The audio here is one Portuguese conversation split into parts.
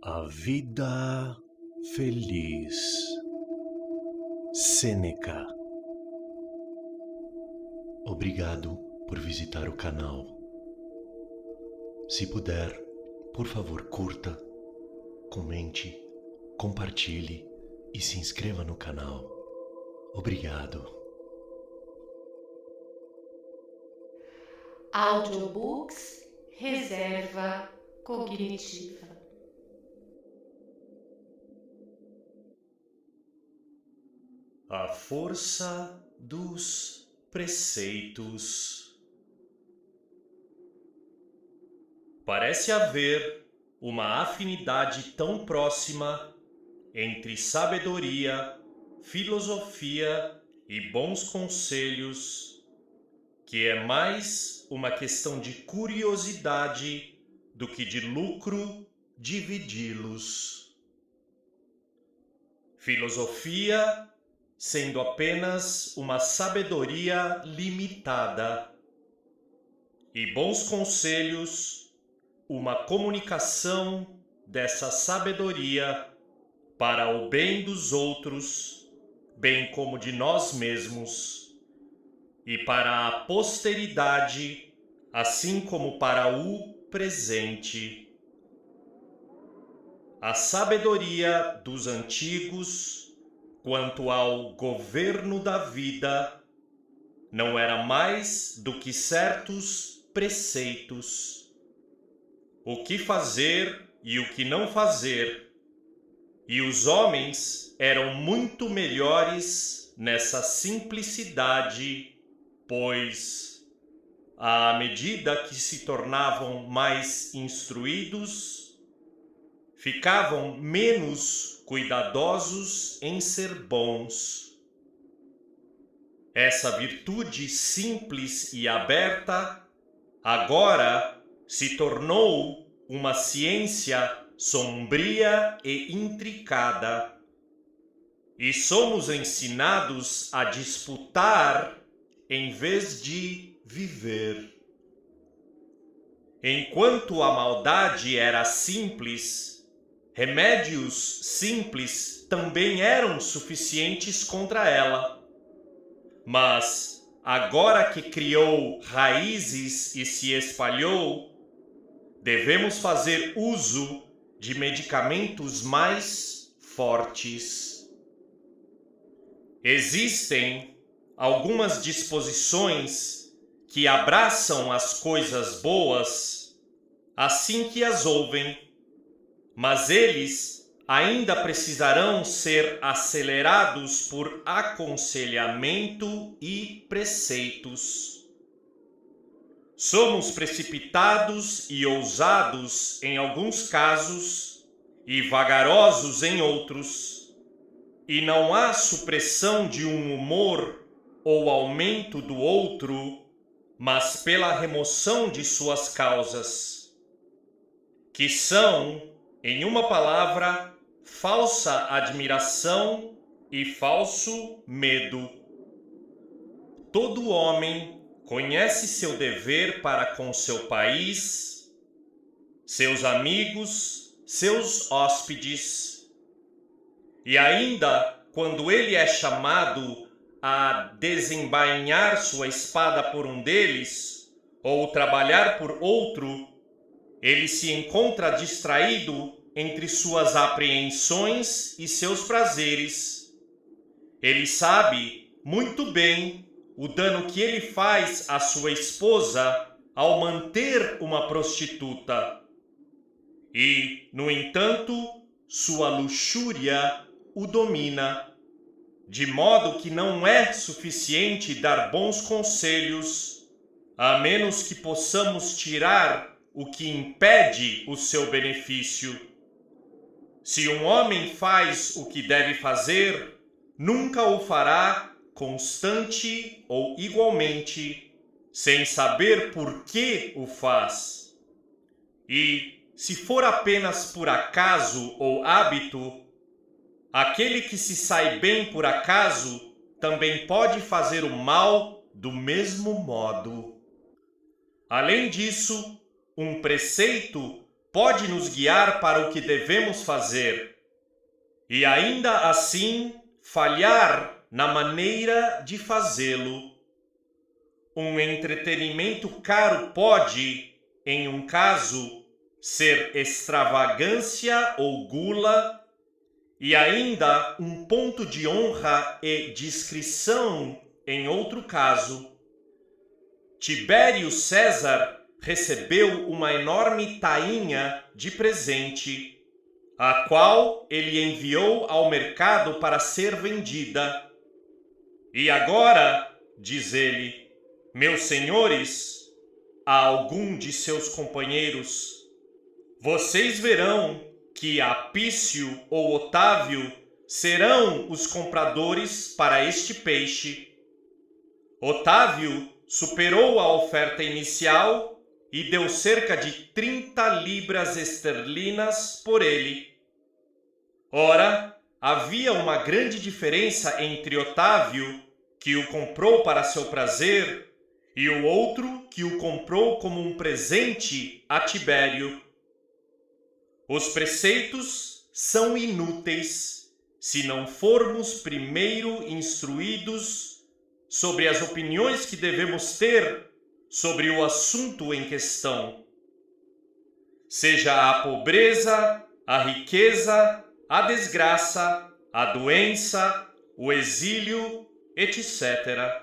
A vida feliz. Sêneca. Obrigado por visitar o canal. Se puder, por favor, curta, comente, compartilhe e se inscreva no canal. Obrigado. Audiobooks Reserva Cognitiva. A força dos preceitos. Parece haver uma afinidade tão próxima entre sabedoria, filosofia e bons conselhos, que é mais uma questão de curiosidade do que de lucro dividi-los. Filosofia sendo apenas uma sabedoria limitada, e bons conselhos, uma comunicação dessa sabedoria para o bem dos outros, bem como de nós mesmos, e para a posteridade, assim como para o presente. A sabedoria dos antigos quanto ao governo da vida não era mais do que certos preceitos. O que fazer e o que não fazer. E os homens eram muito melhores nessa simplicidade, pois, à medida que se tornavam mais instruídos, ficavam menos cuidadosos em ser bons. Essa virtude simples e aberta agora se tornou uma ciência sombria e intricada. E somos ensinados a disputar em vez de viver. Enquanto a maldade era simples, remédios simples também eram suficientes contra ela. Mas, agora que criou raízes e se espalhou, devemos fazer uso de medicamentos mais fortes. Existem algumas disposições que abraçam as coisas boas assim que as ouvem, mas eles ainda precisarão ser acelerados por aconselhamento e preceitos. Somos precipitados e ousados em alguns casos e vagarosos em outros, e não há supressão de um humor ou aumento do outro, mas pela remoção de suas causas, que são, em uma palavra, falsa admiração e falso medo. Todo homem conhece seu dever para com seu país, seus amigos, seus hóspedes. E ainda quando ele é chamado a desembainhar sua espada por um deles, ou trabalhar por outro, ele se encontra distraído entre suas apreensões e seus prazeres. Ele sabe muito bem o dano que ele faz à sua esposa ao manter uma prostituta. E, no entanto, sua luxúria o domina, de modo que não é suficiente dar bons conselhos, a menos que possamos tirar o que impede o seu benefício. Se um homem faz o que deve fazer, nunca o fará constante ou igualmente, sem saber por que o faz. E, se for apenas por acaso ou hábito, aquele que se sai bem por acaso também pode fazer o mal do mesmo modo. Além disso, um preceito pode nos guiar para o que devemos fazer, e ainda assim falhar na maneira de fazê-lo. Um entretenimento caro pode, em um caso, ser extravagância ou gula, e ainda um ponto de honra e discrição em outro caso. Tibério César recebeu uma enorme tainha de presente, a qual ele enviou ao mercado para ser vendida. E agora, diz ele, meus senhores, a algum de seus companheiros, vocês verão que Apício ou Otávio serão os compradores para este peixe. Otávio superou a oferta inicial e deu cerca de 30 libras esterlinas por ele. Ora, havia uma grande diferença entre Otávio, que o comprou para seu prazer, e o outro que o comprou como um presente a Tibério. Os preceitos são inúteis se não formos primeiro instruídos sobre as opiniões que devemos ter sobre o assunto em questão. Seja a pobreza, a riqueza, a desgraça, a doença, o exílio, etc.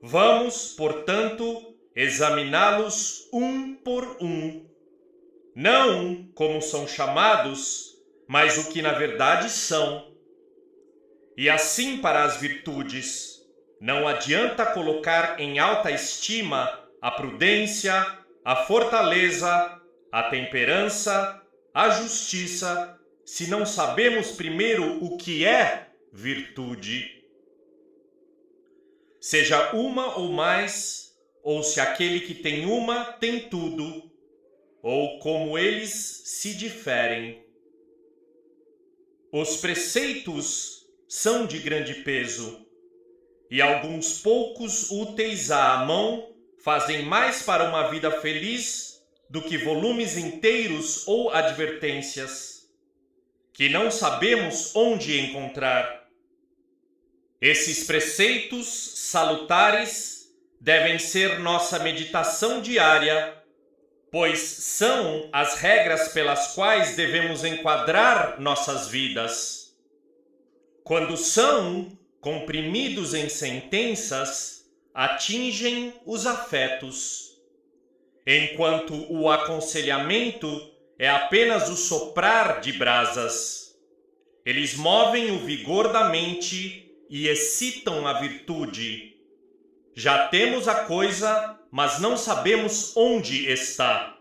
Vamos, portanto, examiná-los um por um, não como são chamados, mas o que na verdade são. E assim para as virtudes, não adianta colocar em alta estima a prudência, a fortaleza, a temperança, a justiça, se não sabemos primeiro o que é virtude. Seja uma ou mais, ou se aquele que tem uma tem tudo, ou como eles se diferem. Os preceitos são de grande peso, e alguns poucos úteis à mão fazem mais para uma vida feliz do que volumes inteiros ou advertências, que não sabemos onde encontrar. Esses preceitos salutares devem ser nossa meditação diária, pois são as regras pelas quais devemos enquadrar nossas vidas. Quando são comprimidos em sentenças, atingem os afetos, enquanto o aconselhamento é apenas o soprar de brasas. Eles movem o vigor da mente e excitam a virtude. Já temos a coisa, mas não sabemos onde está.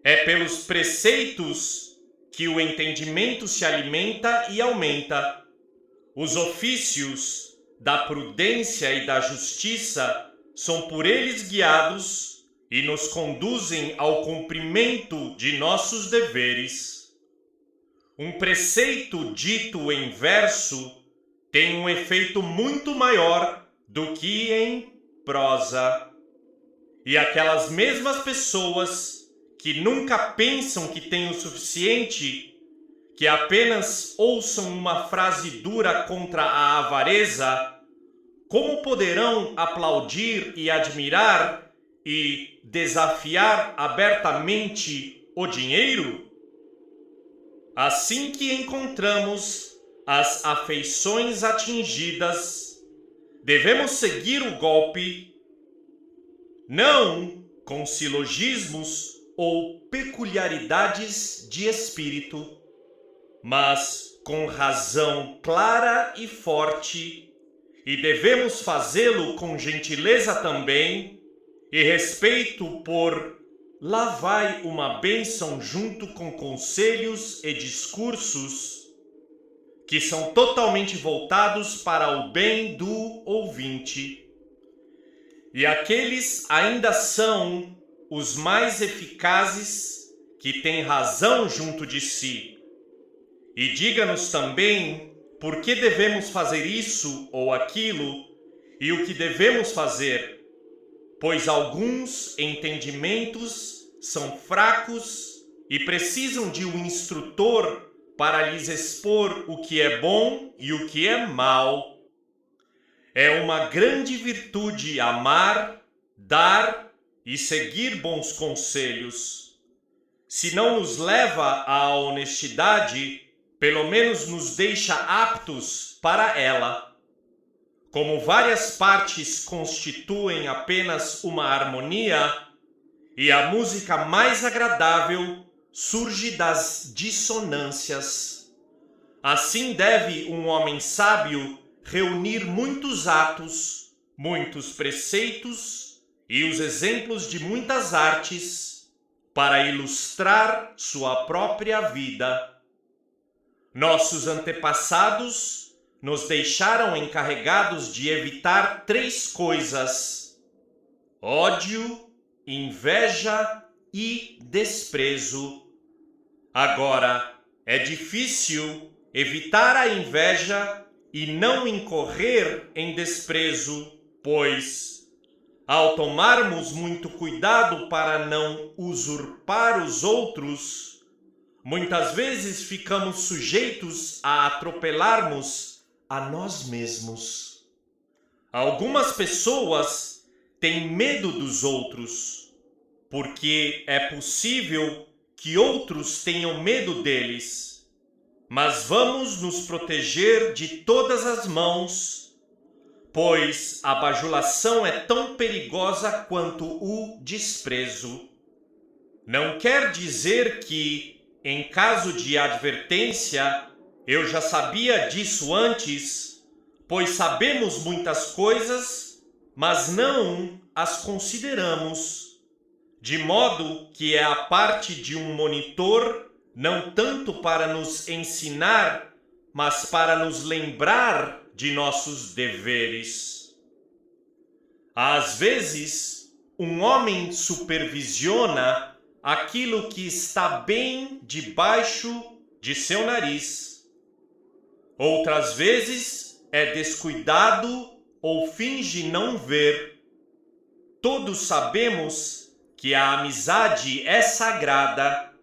É pelos preceitos que o entendimento se alimenta e aumenta. Os ofícios da prudência e da justiça são por eles guiados e nos conduzem ao cumprimento de nossos deveres. Um preceito dito em verso tem um efeito muito maior do que em prosa. E aquelas mesmas pessoas que nunca pensam que têm o suficiente, que apenas ouçam uma frase dura contra a avareza, como poderão aplaudir e admirar e desafiar abertamente o dinheiro? Assim que encontramos as afeições atingidas, devemos seguir o golpe, não com silogismos ou peculiaridades de espírito, mas com razão clara e forte, e devemos fazê-lo com gentileza também, e respeito por lá vai uma bênção junto com conselhos e discursos que são totalmente voltados para o bem do ouvinte. E aqueles ainda são os mais eficazes que têm razão junto de si. E diga-nos também por que devemos fazer isso ou aquilo e o que devemos fazer, pois alguns entendimentos são fracos e precisam de um instrutor para lhes expor o que é bom e o que é mal. É uma grande virtude amar, dar e seguir bons conselhos. Se não nos leva à honestidade, pelo menos nos deixa aptos para ela. Como várias partes constituem apenas uma harmonia, e a música mais agradável surge das dissonâncias. Assim deve um homem sábio reunir muitos atos, muitos preceitos e os exemplos de muitas artes para ilustrar sua própria vida. Nossos antepassados nos deixaram encarregados de evitar 3 coisas: ódio, inveja e desprezo. Agora, é difícil evitar a inveja e não incorrer em desprezo, pois, ao tomarmos muito cuidado para não usurpar os outros, muitas vezes ficamos sujeitos a atropelarmos a nós mesmos. Algumas pessoas têm medo dos outros, porque é possível que outros tenham medo deles. Mas vamos nos proteger de todas as mãos, pois a bajulação é tão perigosa quanto o desprezo. Não quer dizer que, em caso de advertência, eu já sabia disso antes, pois sabemos muitas coisas, mas não as consideramos, de modo que é a parte de um monitor não tanto para nos ensinar, mas para nos lembrar de nossos deveres. Às vezes, um homem supervisiona aquilo que está bem debaixo de seu nariz. Outras vezes, é descuidado ou finge não ver. Todos sabemos que a amizade é sagrada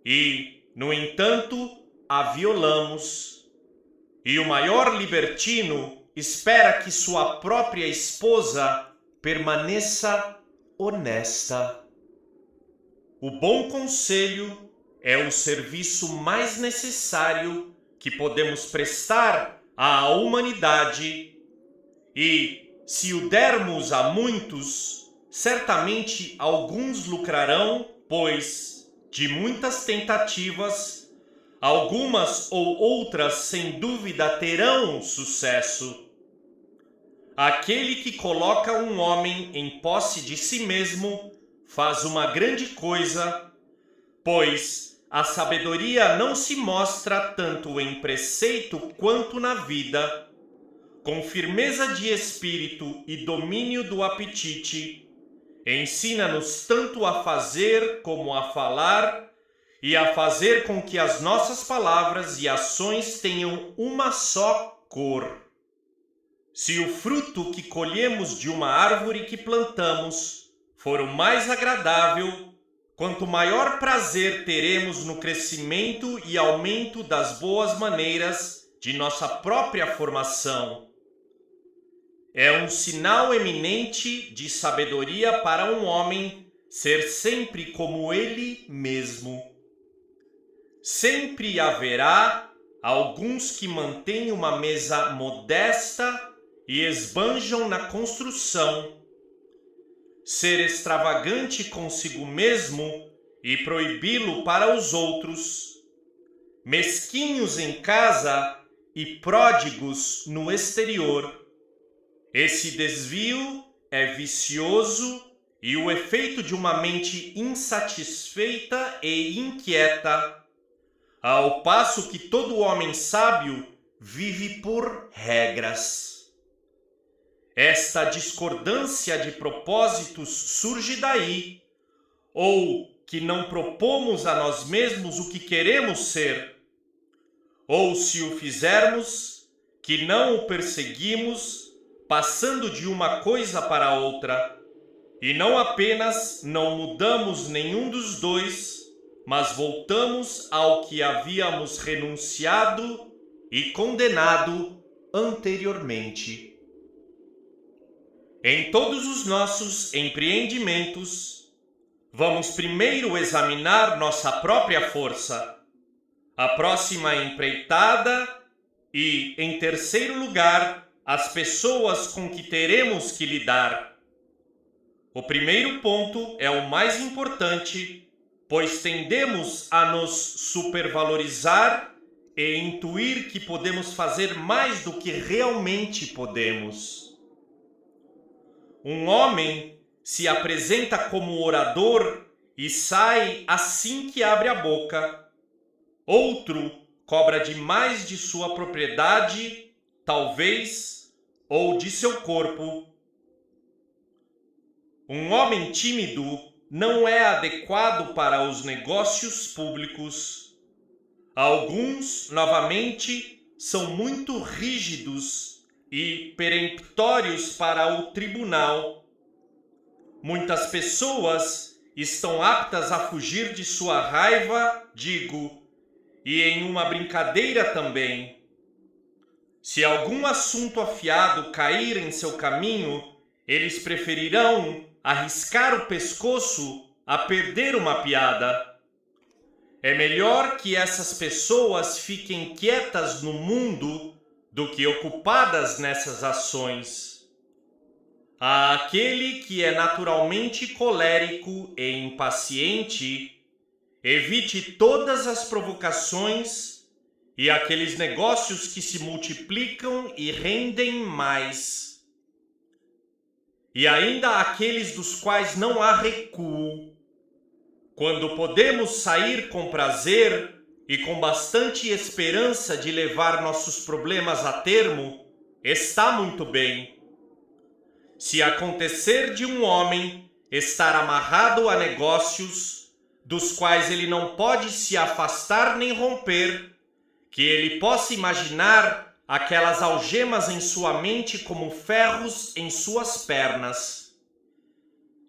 e, no entanto, a violamos. E o maior libertino espera que sua própria esposa permaneça honesta. O bom conselho é o serviço mais necessário que podemos prestar à humanidade e, se o dermos a muitos, certamente alguns lucrarão, pois, de muitas tentativas, algumas ou outras sem dúvida terão sucesso. Aquele que coloca um homem em posse de si mesmo faz uma grande coisa, pois a sabedoria não se mostra tanto em preceito quanto na vida. Com firmeza de espírito e domínio do apetite, ensina-nos tanto a fazer como a falar e a fazer com que as nossas palavras e ações tenham uma só cor. Se o fruto que colhemos de uma árvore que plantamos for o mais agradável, quanto maior prazer teremos no crescimento e aumento das boas maneiras de nossa própria formação. É um sinal eminente de sabedoria para um homem ser sempre como ele mesmo. Sempre haverá alguns que mantêm uma mesa modesta e esbanjam na construção. Ser extravagante consigo mesmo e proibi-lo para os outros. Mesquinhos em casa e pródigos no exterior. Esse desvio é vicioso e o efeito de uma mente insatisfeita e inquieta, ao passo que todo homem sábio vive por regras. Esta discordância de propósitos surge daí, ou que não propomos a nós mesmos o que queremos ser, ou se o fizermos, que não o perseguimos, passando de uma coisa para outra, e não apenas não mudamos nenhum dos dois, mas voltamos ao que havíamos renunciado e condenado anteriormente. Em todos os nossos empreendimentos, vamos primeiro examinar nossa própria força, a próxima empreitada e, em terceiro lugar, as pessoas com que teremos que lidar. O primeiro ponto é o mais importante, pois tendemos a nos supervalorizar e intuir que podemos fazer mais do que realmente podemos. Um homem se apresenta como orador e sai assim que abre a boca. Outro cobra demais de sua propriedade, talvez, ou de seu corpo. Um homem tímido não é adequado para os negócios públicos. Alguns, novamente, são muito rígidos e peremptórios para o tribunal. Muitas pessoas estão aptas a fugir de sua raiva, digo, e em uma brincadeira também. Se algum assunto afiado cair em seu caminho, eles preferirão arriscar o pescoço a perder uma piada. É melhor que essas pessoas fiquem quietas no mundo do que ocupadas nessas ações. A aquele que é naturalmente colérico e impaciente, evite todas as provocações e aqueles negócios que se multiplicam e rendem mais. E ainda aqueles dos quais não há recuo. Quando podemos sair com prazer e com bastante esperança de levar nossos problemas a termo, está muito bem. Se acontecer de um homem estar amarrado a negócios dos quais ele não pode se afastar nem romper, que ele possa imaginar aquelas algemas em sua mente como ferros em suas pernas.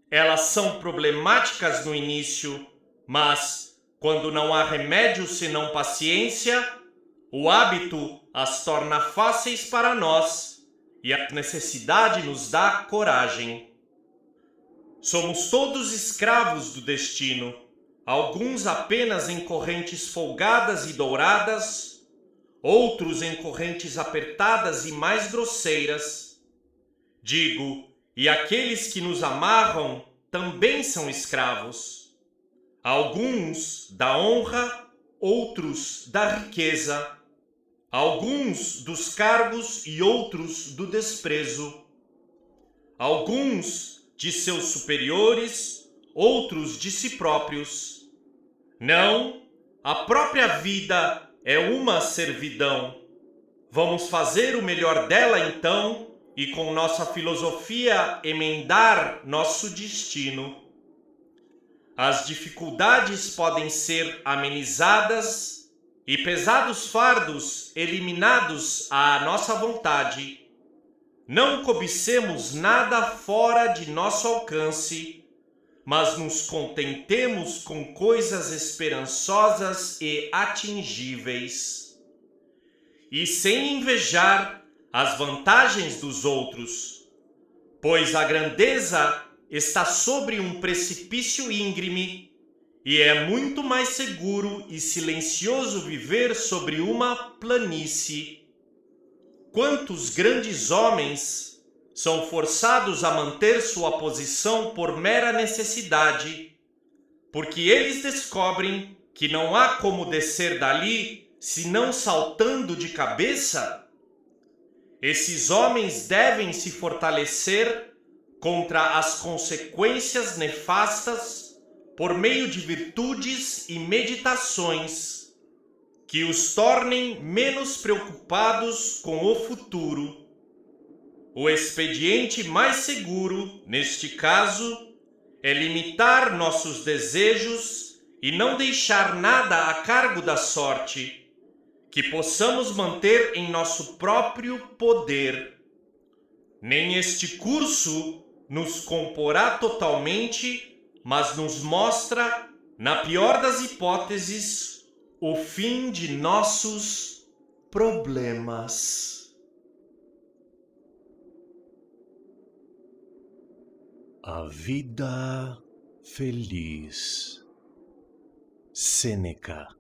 Elas são problemáticas no início, mas, quando não há remédio senão paciência, o hábito as torna fáceis para nós e a necessidade nos dá coragem. Somos todos escravos do destino, alguns apenas em correntes folgadas e douradas, outros em correntes apertadas e mais grosseiras. Digo, e aqueles que nos amarram também são escravos. Alguns da honra, outros da riqueza. Alguns dos cargos e outros do desprezo. Alguns de seus superiores, outros de si próprios. Não, a própria vida é uma servidão. Vamos fazer o melhor dela então e com nossa filosofia emendar nosso destino. As dificuldades podem ser amenizadas e pesados fardos eliminados à nossa vontade. Não cobicemos nada fora de nosso alcance, mas nos contentemos com coisas esperançosas e atingíveis. E sem invejar as vantagens dos outros, pois a grandeza está sobre um precipício íngreme e é muito mais seguro e silencioso viver sobre uma planície. Quantos grandes homens são forçados a manter sua posição por mera necessidade, porque eles descobrem que não há como descer dali senão saltando de cabeça? Esses homens devem se fortalecer contra as consequências nefastas por meio de virtudes e meditações que os tornem menos preocupados com o futuro. O expediente mais seguro, neste caso, é limitar nossos desejos e não deixar nada a cargo da sorte, que possamos manter em nosso próprio poder. Nem este curso nos comporá totalmente, mas nos mostra Na pior das hipóteses, o fim de nossos problemas. A vida feliz. Sêneca.